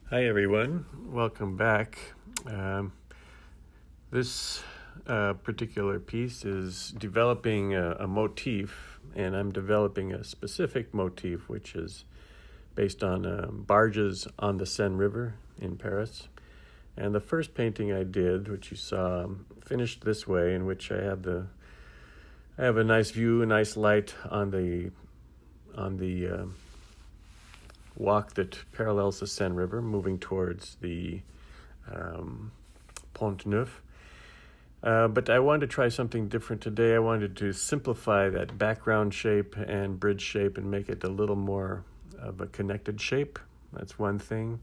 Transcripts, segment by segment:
Hi everyone, welcome back. This particular piece is developing a motif, and I'm developing a specific motif which is based on barges on the Seine River in Paris. And the first painting I did, which you saw, finished this way, in which I have a nice view, a nice light on the walk that parallels the Seine River, moving towards the Pont Neuf. But I wanted to try something different today. I wanted to simplify that background shape and bridge shape and make it a little more of a connected shape. That's one thing.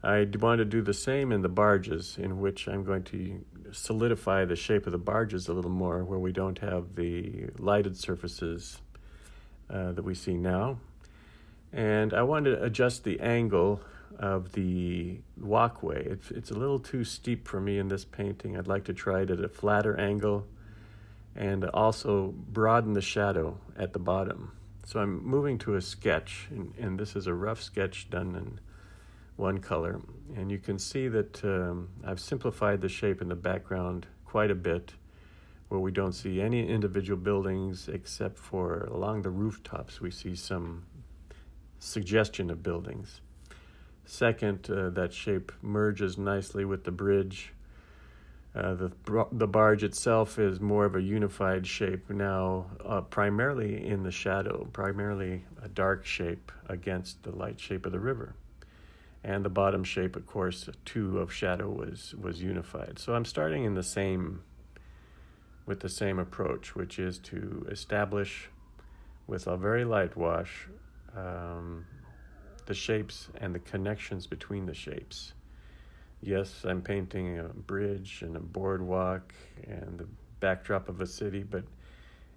I want to do the same in the barges, in which I'm going to solidify the shape of the barges a little more, where we don't have the lighted surfaces that we see now. And I wanted to adjust the angle of the walkway. It's a little too steep for me in this painting. I'd like to try it at a flatter angle and also broaden the shadow at the bottom. So I'm moving to a sketch, and this is a rough sketch done in one color. And you can see that I've simplified the shape in the background quite a bit, where we don't see any individual buildings except for along the rooftops we see some suggestion of buildings. Second, that shape merges nicely with the bridge. The barge itself is more of a unified shape now, primarily in the shadow, primarily a dark shape against the light shape of the river. And the bottom shape, of course, too, of shadow was unified. So I'm starting with the same approach, which is to establish with a very light wash the shapes and the connections between the shapes. Yes, I'm painting a bridge and a boardwalk and the backdrop of a city, but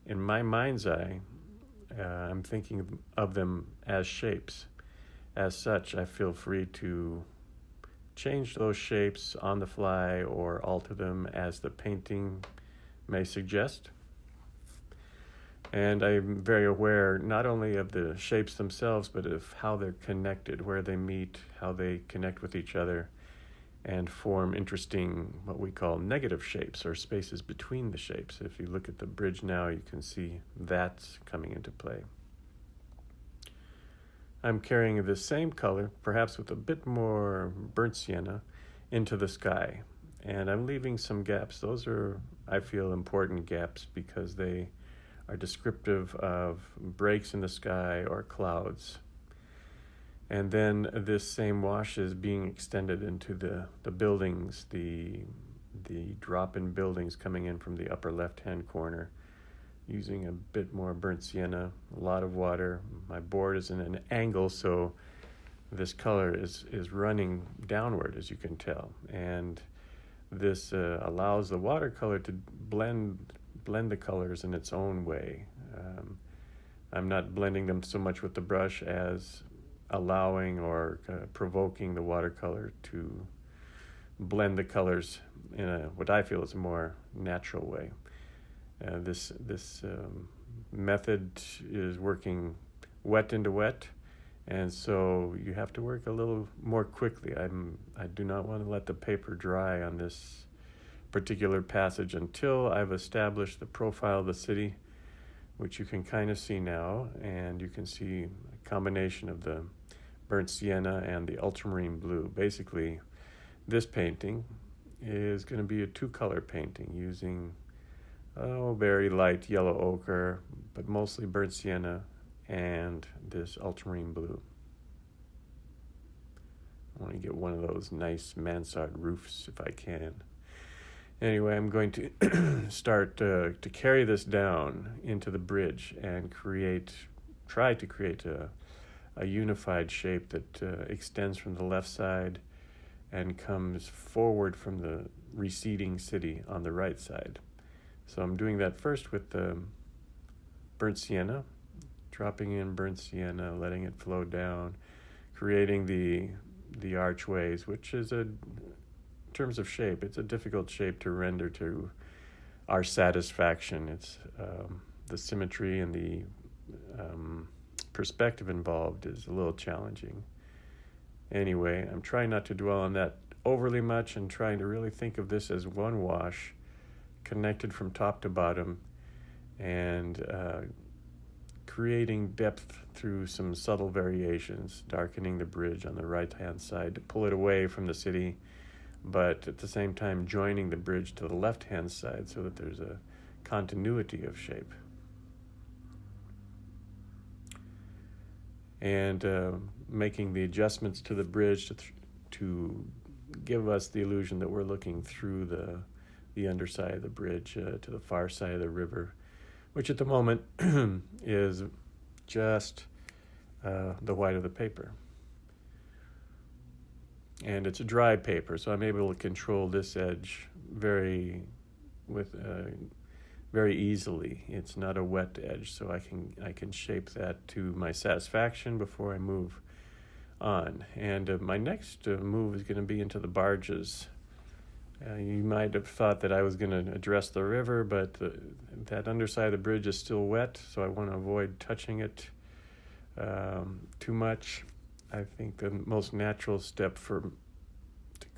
in my mind's eye, I'm thinking of them as shapes. As such, I feel free to change those shapes on the fly or alter them as the painting may suggest. And I'm very aware not only of the shapes themselves, but of how they're connected, where they meet, how they connect with each other, and form interesting, what we call negative shapes, or spaces between the shapes. If you look at the bridge now, you can see that's coming into play. I'm carrying the same color, perhaps with a bit more burnt sienna, into the sky. And I'm leaving some gaps. Those are, I feel, important gaps because they are descriptive of breaks in the sky or clouds. And then this same wash is being extended into the buildings, the drop-in buildings coming in from the upper left-hand corner, using a bit more burnt sienna, a lot of water. My board is in an angle, so this color is running downward, as you can tell. And this allows the watercolor to blend the colors in its own way. I'm not blending them so much with the brush as allowing or provoking the watercolor to blend the colors in what I feel is a more natural way. This method is working wet into wet, and so you have to work a little more quickly. I do not want to let the paper dry on this particular passage until I've established the profile of the city, which you can kind of see now, and you can see a combination of the burnt sienna and the ultramarine blue. Basically, this painting is going to be a two-color painting using very light yellow ochre, but mostly burnt sienna and this ultramarine blue. I want to get one of those nice mansard roofs if I can. Anyway, I'm going to start to carry this down into the bridge and try to create a unified shape that extends from the left side and comes forward from the receding city on the right side. So I'm doing that first with the burnt sienna, dropping in burnt sienna, letting it flow down, creating the archways, which is in terms of shape, it's a difficult shape to render to our satisfaction. It's the symmetry and the perspective involved is a little challenging. Anyway, I'm trying not to dwell on that overly much and trying to really think of this as one wash connected from top to bottom, and creating depth through some subtle variations, darkening the bridge on the right-hand side to pull it away from the city, but at the same time joining the bridge to the left-hand side so that there's a continuity of shape. And making the adjustments to the bridge to give us the illusion that we're looking through the underside of the bridge to the far side of the river, which at the moment is just the white of the paper. And it's a dry paper, so I'm able to control this edge very easily. It's not a wet edge, so I can shape that to my satisfaction before I move on. And my next move is going to be into the barges. You might have thought that I was going to address the river, but that underside of the bridge is still wet, so I want to avoid touching it too much. I think the most natural step to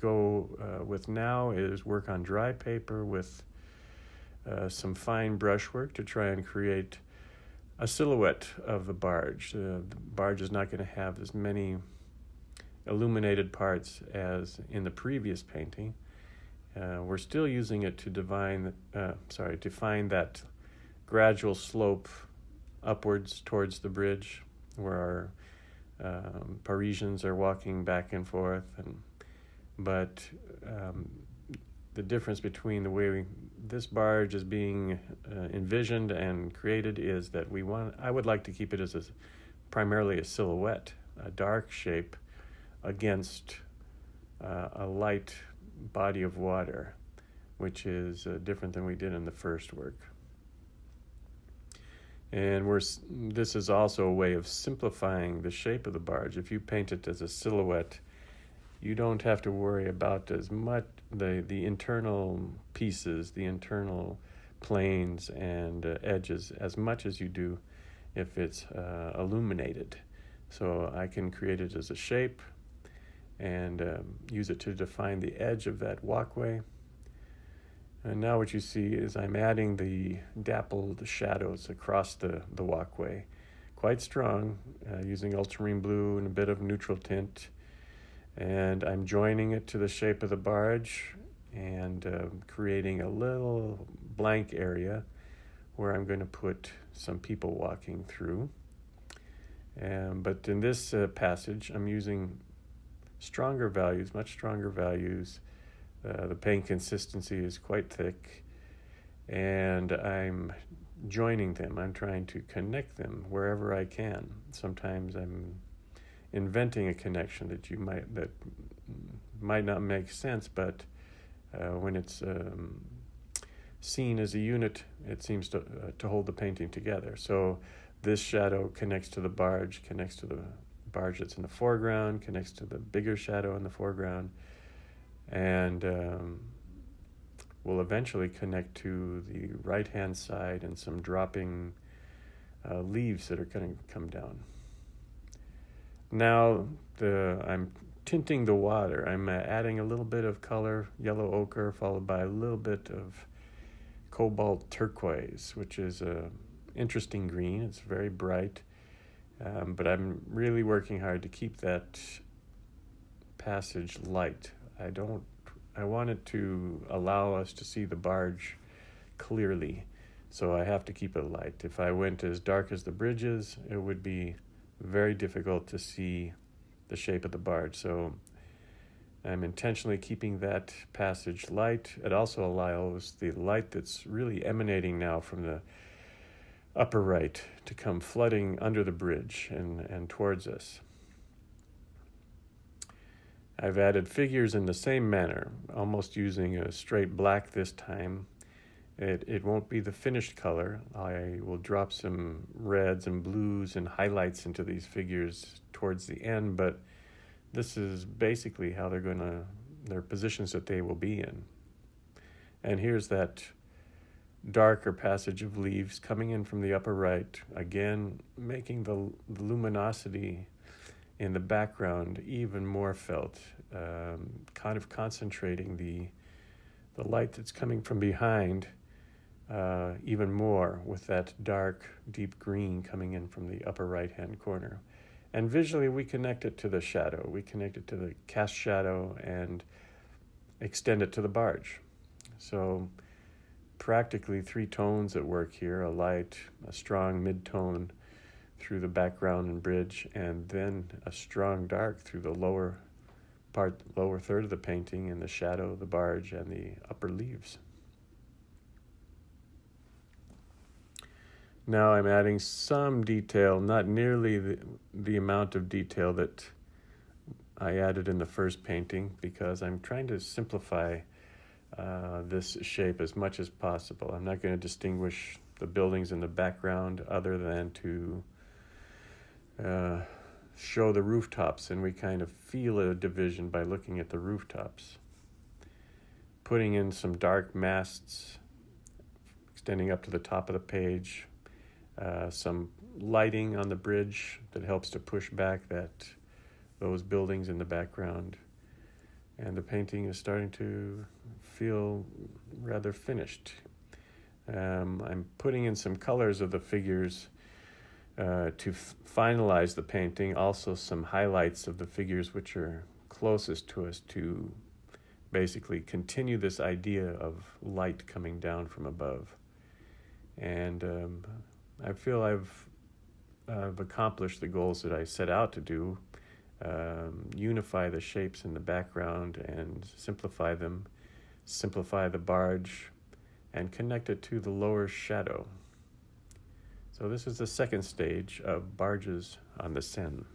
go with now is work on dry paper with some fine brushwork to try and create a silhouette of the barge. The barge is not going to have as many illuminated parts as in the previous painting. We're still using it to define that gradual slope upwards towards the bridge where our Parisians are walking back and forth, but the difference between the way this barge is being envisioned and created is that I would like to keep it as primarily a silhouette, a dark shape against a light body of water, which is different than we did in the first work. And this is also a way of simplifying the shape of the barge. If you paint it as a silhouette, you don't have to worry about as much the internal pieces, the internal planes and edges as much as you do if it's illuminated. So I can create it as a shape and use it to define the edge of that walkway. And now what you see is I'm adding the dappled shadows across the walkway, quite strong, using ultramarine blue and a bit of neutral tint. And I'm joining it to the shape of the barge and creating a little blank area where I'm going to put some people walking through. But in this passage, I'm using stronger values, much stronger values. The paint consistency is quite thick, and I'm joining them. I'm trying to connect them wherever I can. Sometimes I'm inventing a connection that might not make sense, but when it's seen as a unit, it seems to hold the painting together. So this shadow connects to the barge that's in the foreground, connects to the bigger shadow in the foreground, and will eventually connect to the right-hand side and some dropping leaves that are going to come down. Now I'm tinting the water. I'm adding a little bit of color, yellow ochre, followed by a little bit of cobalt turquoise, which is a interesting green. It's very bright, but I'm really working hard to keep that passage light. I want it to allow us to see the barge clearly, so I have to keep it light. If I went as dark as the bridge is, it would be very difficult to see the shape of the barge. So I'm intentionally keeping that passage light. It also allows the light that's really emanating now from the upper right to come flooding under the bridge and towards us. I've added figures in the same manner, almost using a straight black this time. It won't be the finished color. I will drop some reds and blues and highlights into these figures towards the end, but this is basically how their positions that they will be in. And here's that darker passage of leaves coming in from the upper right, again making the luminosity in the background even more felt, kind of concentrating the light that's coming from behind even more, with that dark, deep green coming in from the upper right-hand corner. And visually, we connect it to the shadow. We connect it to the cast shadow and extend it to the barge. So practically 3 tones at work here: a light, a strong mid-tone through the background and bridge, and then a strong dark through the lower third of the painting, in the shadow, the barge, and the upper leaves. Now I'm adding some detail, not nearly the amount of detail that I added in the first painting, because I'm trying to simplify this shape as much as possible. I'm not going to distinguish the buildings in the background other than to show the rooftops, and we kind of feel a division by looking at the rooftops. Putting in some dark masts extending up to the top of the page, some lighting on the bridge that helps to push back those buildings in the background, and the painting is starting to feel rather finished. I'm putting in some colors of the figures to finalize the painting, also some highlights of the figures which are closest to us, to basically continue this idea of light coming down from above. And I feel I've accomplished the goals that I set out to do: unify the shapes in the background and simplify them, simplify the barge, and connect it to the lower shadow. So this is the second stage of Barges on the Seine.